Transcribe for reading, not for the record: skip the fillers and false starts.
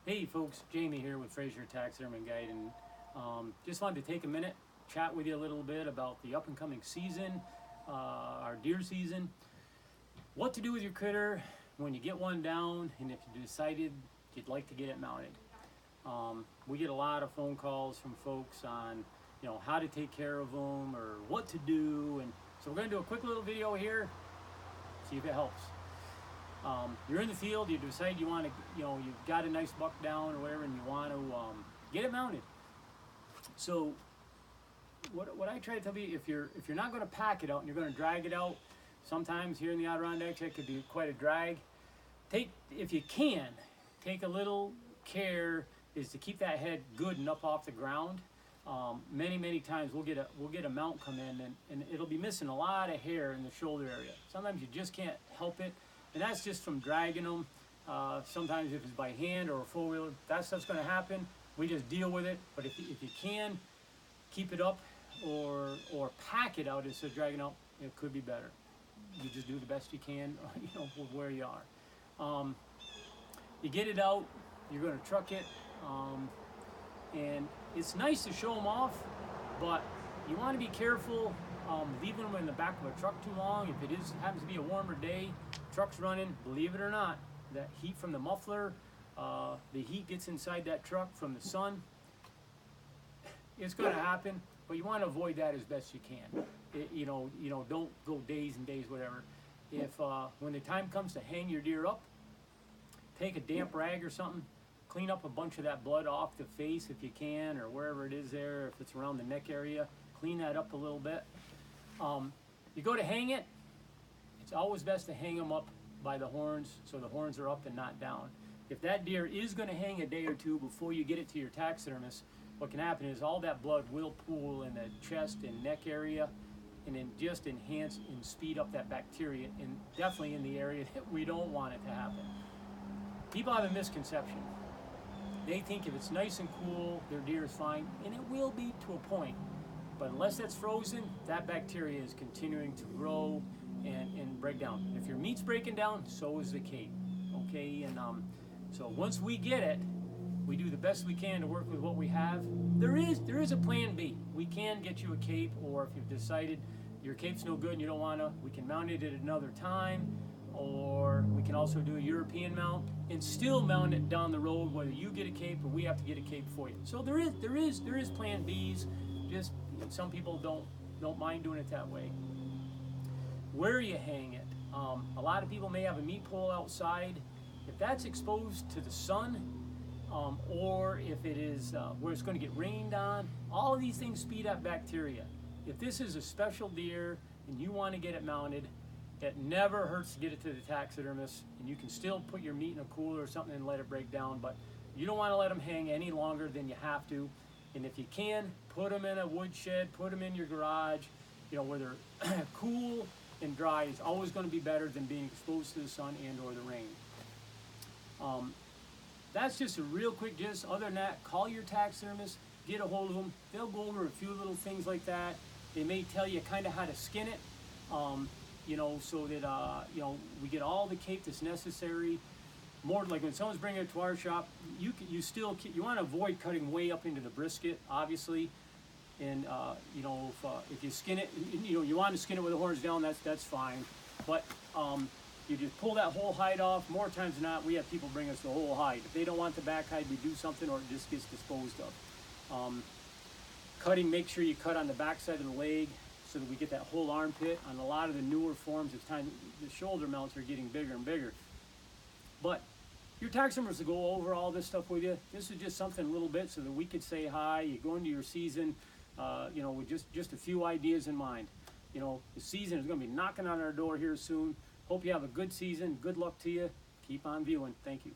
Hey folks, Jamie here with Fraser Taxidermy Guide, and just wanted to take a minute, chat with you a little bit about the up and coming season, our deer season, what to do with your critter when you get one down, and if you decided you'd like to get it mounted. We get a lot of phone calls from folks on, how to take care of them or what to do, and so we're going to do a quick little video here, see if it helps. You're in the field, you decide you want to, you've got a nice buck down or whatever, and you want to get it mounted. So what I try to tell you, if you're not going to pack it out and you're going to drag it out, sometimes here in the Adirondacks that could be quite a drag. If you can, take a little care is to keep that head good and up off the ground. Many times we'll get a mount come in and it'll be missing a lot of hair in the shoulder area. Sometimes you just can't help it. And that's just from dragging them. Sometimes if it's by hand or a four-wheeler, that stuff's going to happen. We just deal with it. But if you can, keep it up or pack it out instead of dragging out, it could be better. You just do the best you can, with where you are. You get it out, you're going to truck it, and it's nice to show them off, but you want to be careful leaving them in the back of a truck too long. If it happens to be a warmer day, truck's running, believe it or not, that heat from the muffler, the heat gets inside that truck from the sun. It's going to happen, but you want to avoid that as best you can. Don't go days and days, whatever. If when the time comes to hang your deer up, take a damp rag or something, clean up a bunch of that blood off the face if you can, or wherever it is there, if it's around the neck area, clean that up a little bit. You go to hang it, it's always best to hang them up by the horns so the horns are up and not down. If that deer is going to hang a day or two before you get it to your taxidermist, what can happen is all that blood will pool in the chest and neck area and then just enhance and speed up that bacteria, and definitely in the area that we don't want it to happen. People have a misconception. They think if it's nice and cool, their deer is fine, and it will be to a point. But unless that's frozen, that bacteria is continuing to grow and break down. If your meat's breaking down, so is the cape. Okay, and so once we get it, we do the best we can to work with what we have. There is a plan B. We can get you a cape, or if you've decided your cape's no good and you don't want to, we can mount it at another time, or we can also do a European mount and still mount it down the road, whether you get a cape or we have to get a cape for you. So there is plan Bs. Just some people don't mind doing it that way. Where you hang it, a lot of people may have a meat pole outside. If that's exposed to the sun, or if it is where it's going to get rained on, all of these things speed up bacteria. If this is a special deer and you want to get it mounted, it never hurts to get it to the taxidermist, and you can still put your meat in a cooler or something and let it break down, but you don't want to let them hang any longer than you have to. And if you can, put them in a wood shed, put them in your garage, where they're cool and dry is always going to be better than being exposed to the sun and or the rain. That's just a real quick gist. Other than that, call your taxidermist, get a hold of them. They'll go over a few little things like that. They may tell you kind of how to skin it, so that, we get all the cape that's necessary. More like when someone's bringing it to our shop, you want to avoid cutting way up into the brisket, obviously. And, if you skin it, you want to skin it with the horns down, that's fine. But you just pull that whole hide off. More times than not, we have people bring us the whole hide. If they don't want the back hide, we do something, or it just gets disposed of. Cutting, make sure you cut on the back side of the leg so that we get that whole armpit. On a lot of the newer forms, it's time the shoulder mounts are getting bigger and bigger. But your taxidermist will go over all this stuff with you. This is just something a little bit so that we could say hi. You go into your season, with just a few ideas in mind. The season is going to be knocking on our door here soon. Hope you have a good season. Good luck to you. Keep on viewing. Thank you.